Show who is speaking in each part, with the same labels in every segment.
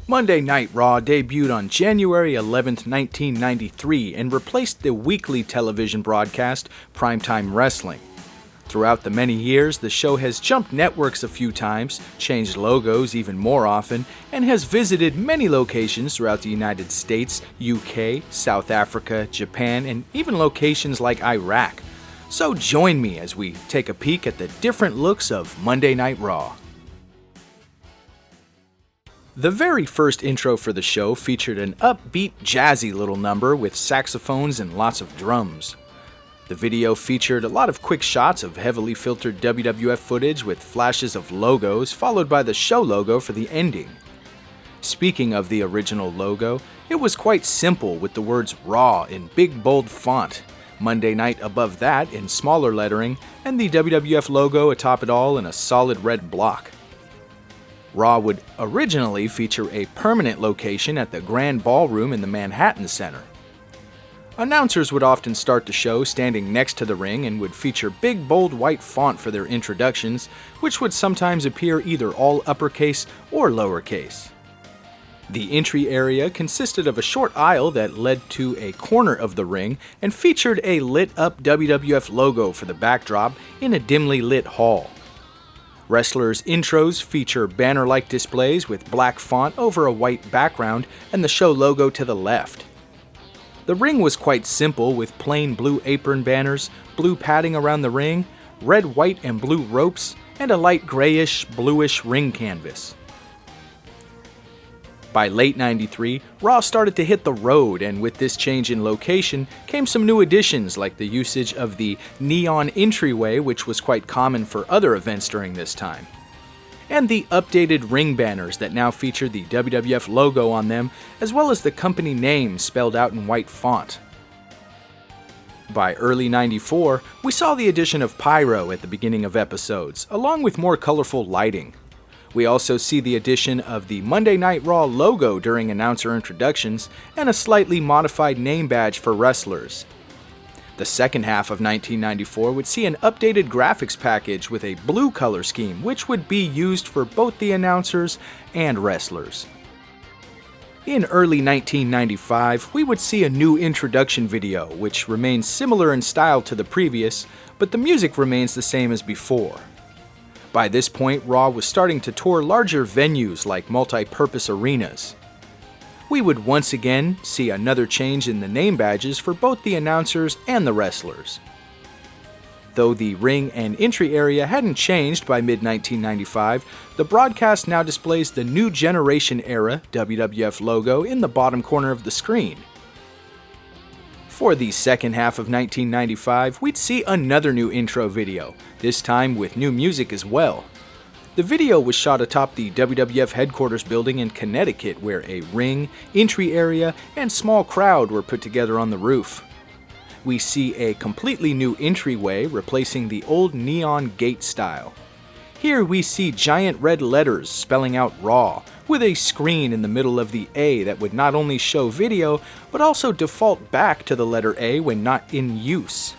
Speaker 1: Monday Night Raw debuted on January 11, 1993 and replaced the weekly television broadcast Primetime Wrestling. Throughout the many years, the show has jumped networks a few times, changed logos even more often, and has visited many locations throughout the United States, UK, South Africa, Japan, and even locations like Iraq. So join me as we take a peek at the different looks of Monday Night Raw. The very first intro for the show featured an upbeat, jazzy little number with saxophones and lots of drums. The video featured a lot of quick shots of heavily filtered WWF footage with flashes of logos, followed by the show logo for the ending. Speaking of the original logo, it was quite simple with the words Raw in big bold font, Monday Night above that in smaller lettering, and the WWF logo atop it all in a solid red block. Raw would originally feature a permanent location at the Grand Ballroom in the Manhattan Center. Announcers would often start the show standing next to the ring and would feature big bold white font for their introductions, which would sometimes appear either all uppercase or lowercase. The entry area consisted of a short aisle that led to a corner of the ring and featured a lit-up WWF logo for the backdrop in a dimly lit hall. Wrestlers' intros feature banner-like displays with black font over a white background and the show logo to the left. The ring was quite simple with plain blue apron banners, blue padding around the ring, red, white, and blue ropes, and a light grayish, bluish ring canvas. By late '93, Raw started to hit the road, and with this change in location came some new additions like the usage of the neon entryway, which was quite common for other events during this time, and the updated ring banners that now feature the WWF logo on them, as well as the company name spelled out in white font. By early '94, we saw the addition of pyro at the beginning of episodes, along with more colorful lighting. We also see the addition of the Monday Night Raw logo during announcer introductions and a slightly modified name badge for wrestlers. The second half of 1994 would see an updated graphics package with a blue color scheme, which would be used for both the announcers and wrestlers. In early 1995, we would see a new introduction video, which remains similar in style to the previous, but the music remains the same as before. By this point, Raw was starting to tour larger venues like multi-purpose arenas. We would once again see another change in the name badges for both the announcers and the wrestlers. Though the ring and entry area hadn't changed by mid-1995, the broadcast now displays the New Generation Era WWF logo in the bottom corner of the screen. For the second half of 1995, we'd see another new intro video, this time with new music as well. The video was shot atop the WWF headquarters building in Connecticut, where a ring, entry area, and small crowd were put together on the roof. We see a completely new entryway replacing the old neon gate style. Here we see giant red letters spelling out Raw, with a screen in the middle of the A that would not only show video, but also default back to the letter A when not in use.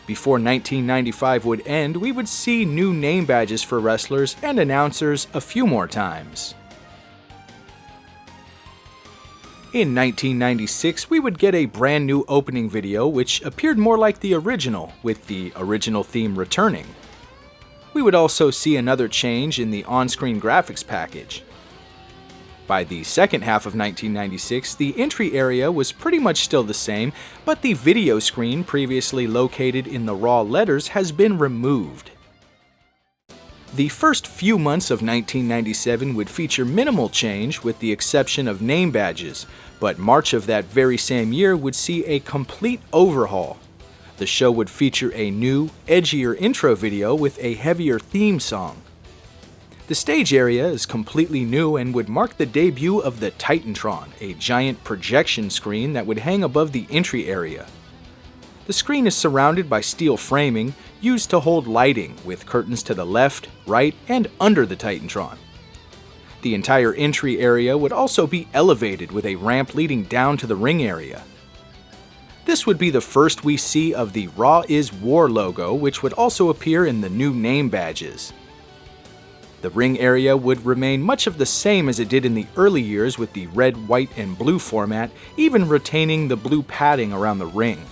Speaker 1: Before 1995 would end, we would see new name badges for wrestlers and announcers a few more times. In 1996, we would get a brand new opening video which appeared more like the original, with the original theme returning. We would also see another change in the on-screen graphics package. By the second half of 1996, the entry area was pretty much still the same, but the video screen previously located in the Raw letters has been removed. The first few months of 1997 would feature minimal change with the exception of name badges, but March of that very same year would see a complete overhaul. The show would feature a new, edgier intro video with a heavier theme song. The stage area is completely new and would mark the debut of the Titantron, a giant projection screen that would hang above the entry area. The screen is surrounded by steel framing, used to hold lighting, with curtains to the left, right, and under the Titantron. The entire entry area would also be elevated with a ramp leading down to the ring area. This would be the first we see of the Raw is War logo, which would also appear in the new name badges. The ring area would remain much of the same as it did in the early years with the red, white, and blue format, even retaining the blue padding around the ring.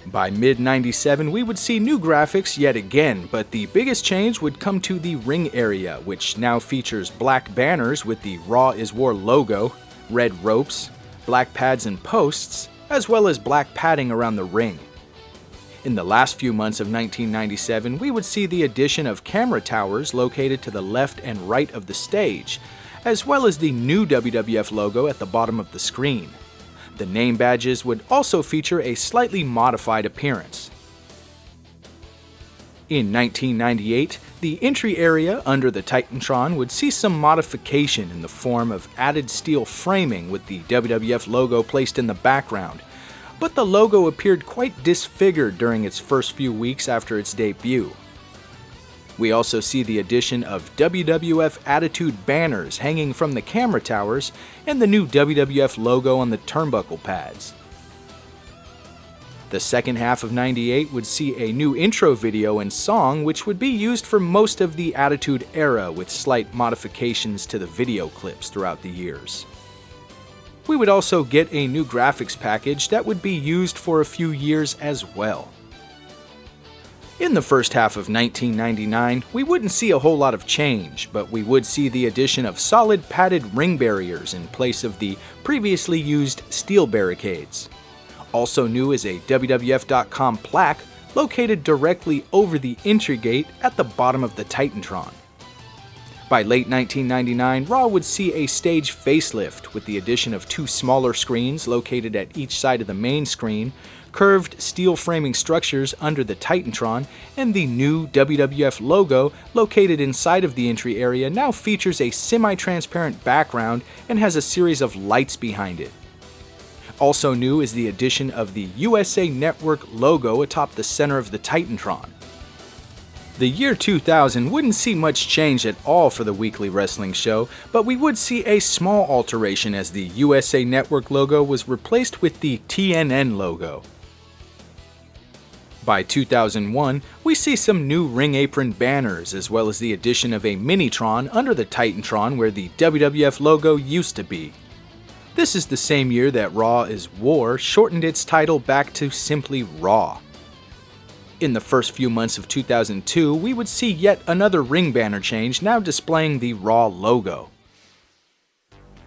Speaker 1: By mid-97, we would see new graphics yet again, but the biggest change would come to the ring area, which now features black banners with the Raw is War logo, red ropes, black pads and posts, as well as black padding around the ring. In the last few months of 1997, we would see the addition of camera towers located to the left and right of the stage, as well as the new WWF logo at the bottom of the screen. The name badges would also feature a slightly modified appearance. In 1998, the entry area under the Titantron would see some modification in the form of added steel framing with the WWF logo placed in the background, but the logo appeared quite disfigured during its first few weeks after its debut. We also see the addition of WWF Attitude banners hanging from the camera towers and the new WWF logo on the turnbuckle pads. The second half of '98 would see a new intro video and song which would be used for most of the Attitude era with slight modifications to the video clips throughout the years. We would also get a new graphics package that would be used for a few years as well. In the first half of 1999, we wouldn't see a whole lot of change, but we would see the addition of solid padded ring barriers in place of the previously used steel barricades. Also new is a WWF.com plaque located directly over the entry gate at the bottom of the Titantron. By late 1999, Raw would see a stage facelift with the addition of two smaller screens located at each side of the main screen, curved steel framing structures under the Titantron, and the new WWF logo located inside of the entry area now features a semi-transparent background and has a series of lights behind it. Also new is the addition of the USA Network logo atop the center of the Titantron. The year 2000 wouldn't see much change at all for the weekly wrestling show, but we would see a small alteration as the USA Network logo was replaced with the TNN logo. By 2001, we see some new ring apron banners as well as the addition of a Minitron under the Titantron where the WWF logo used to be. This is the same year that Raw is War shortened its title back to simply Raw. In the first few months of 2002, we would see yet another ring banner change now displaying the Raw logo.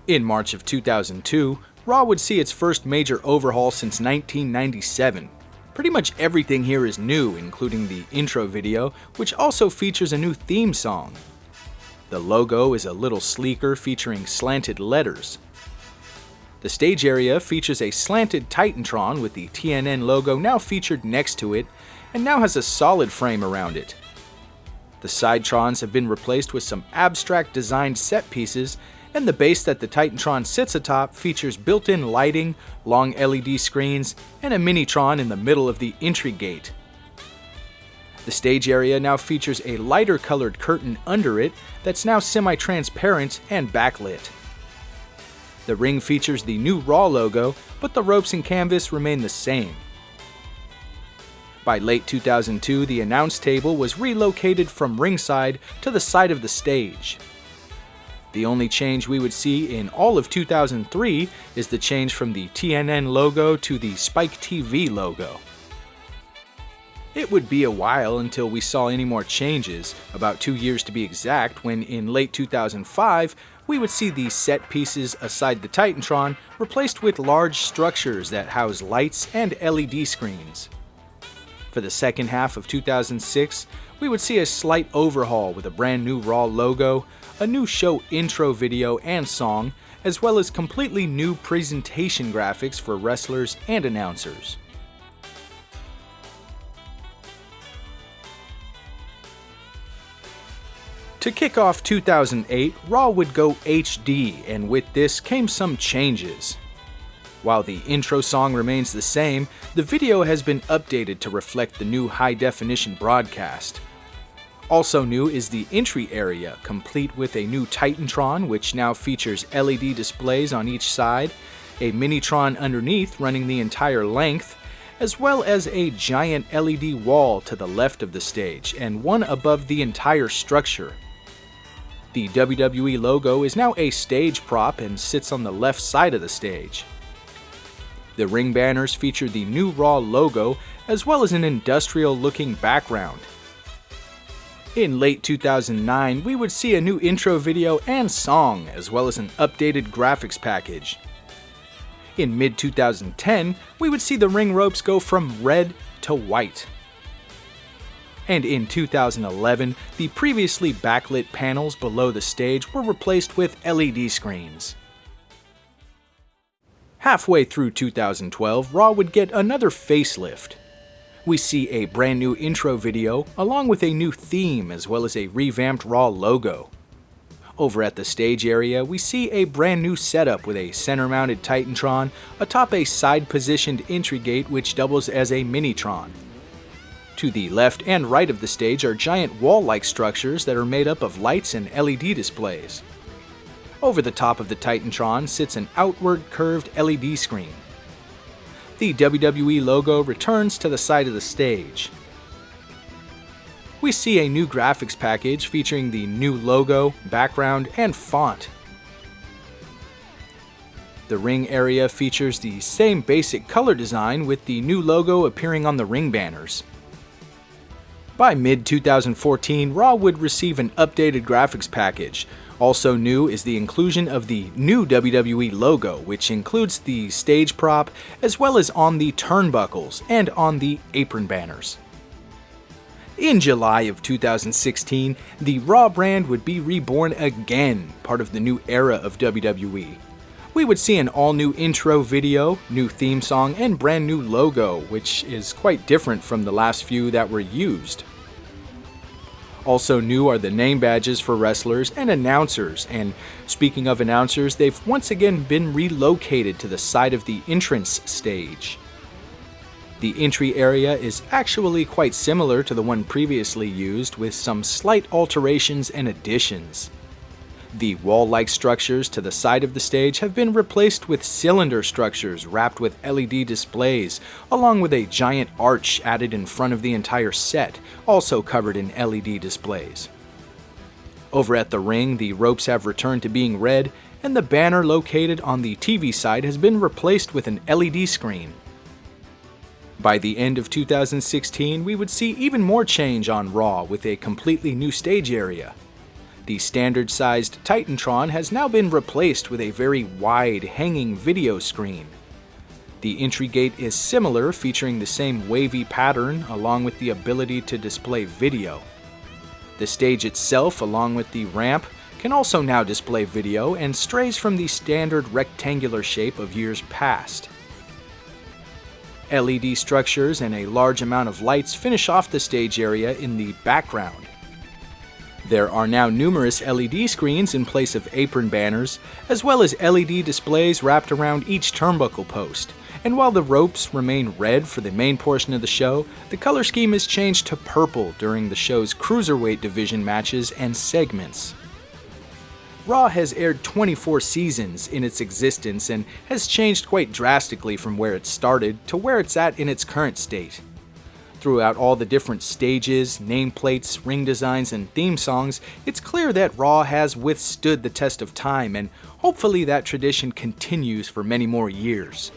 Speaker 1: In March of 2002, Raw would see its first major overhaul since 1997. Pretty much everything here is new, including the intro video, which also features a new theme song. The logo is a little sleeker, featuring slanted letters. The stage area features a slanted Titantron with the TNN logo now featured next to it, and now has a solid frame around it. The Sidetrons have been replaced with some abstract designed set pieces, and the base that the Titantron sits atop features built-in lighting, long LED screens, and a Minitron in the middle of the entry gate. The stage area now features a lighter colored curtain under it that's now semi-transparent and backlit. The ring features the new Raw logo, but the ropes and canvas remain the same. By late 2002, the announce table was relocated from ringside to the side of the stage. The only change we would see in all of 2003 is the change from the TNN logo to the Spike TV logo. It would be a while until we saw any more changes, about 2 years to be exact, when in late 2005 we would see the set pieces aside the Titantron replaced with large structures that house lights and LED screens. For the second half of 2006, we would see a slight overhaul with a brand new Raw logo, a new show intro video and song, as well as completely new presentation graphics for wrestlers and announcers. To kick off 2008, Raw would go HD, and with this came some changes. While the intro song remains the same, the video has been updated to reflect the new high-definition broadcast. Also new is the entry area, complete with a new Titantron, which now features LED displays on each side, a Minitron underneath running the entire length, as well as a giant LED wall to the left of the stage and one above the entire structure. The WWE logo is now a stage prop and sits on the left side of the stage. The ring banners feature the new Raw logo as well as an industrial-looking background. In late 2009, we would see a new intro video and song, as well as an updated graphics package. In mid-2010, we would see the ring ropes go from red to white. And in 2011, the previously backlit panels below the stage were replaced with LED screens. Halfway through 2012, Raw would get another facelift. We see a brand new intro video, along with a new theme as well as a revamped Raw logo. Over at the stage area, we see a brand new setup with a center-mounted Titantron atop a side-positioned entry gate which doubles as a Minitron. To the left and right of the stage are giant wall-like structures that are made up of lights and LED displays. Over the top of the Titantron sits an outward curved LED screen. The WWE logo returns to the side of the stage. We see a new graphics package featuring the new logo, background, and font. The ring area features the same basic color design with the new logo appearing on the ring banners. By mid-2014, Raw would receive an updated graphics package. Also new is the inclusion of the new WWE logo, which includes the stage prop as well as on the turnbuckles and on the apron banners. In July of 2016, the Raw brand would be reborn again, part of the new era of WWE. We would see an all-new intro video, new theme song, and brand new logo, which is quite different from the last few that were used. Also new are the name badges for wrestlers and announcers, and speaking of announcers, they've once again been relocated to the side of the entrance stage. The entry area is actually quite similar to the one previously used, with some slight alterations and additions. The wall-like structures to the side of the stage have been replaced with cylinder structures wrapped with LED displays, along with a giant arch added in front of the entire set, also covered in LED displays. Over at the ring, the ropes have returned to being red, and the banner located on the TV side has been replaced with an LED screen. By the end of 2016, we would see even more change on Raw with a completely new stage area. The standard-sized Titantron has now been replaced with a very wide, hanging video screen. The entry gate is similar, featuring the same wavy pattern along with the ability to display video. The stage itself, along with the ramp, can also now display video and strays from the standard rectangular shape of years past. LED structures and a large amount of lights finish off the stage area in the background. There are now numerous LED screens in place of apron banners, as well as LED displays wrapped around each turnbuckle post. And while the ropes remain red for the main portion of the show, the color scheme is changed to purple during the show's cruiserweight division matches and segments. Raw has aired 24 seasons in its existence and has changed quite drastically from where it started to where it's at in its current state. Throughout all the different stages, nameplates, ring designs, and theme songs, it's clear that Raw has withstood the test of time, and hopefully that tradition continues for many more years.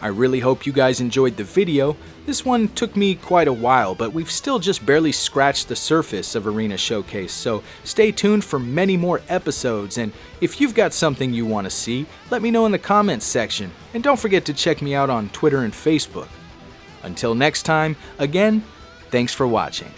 Speaker 1: I really hope you guys enjoyed the video. This one took me quite a while, but we've still just barely scratched the surface of Arena Showcase, so stay tuned for many more episodes, and if you've got something you want to see, let me know in the comments section, and don't forget to check me out on Twitter and Facebook. Until next time, again, thanks for watching.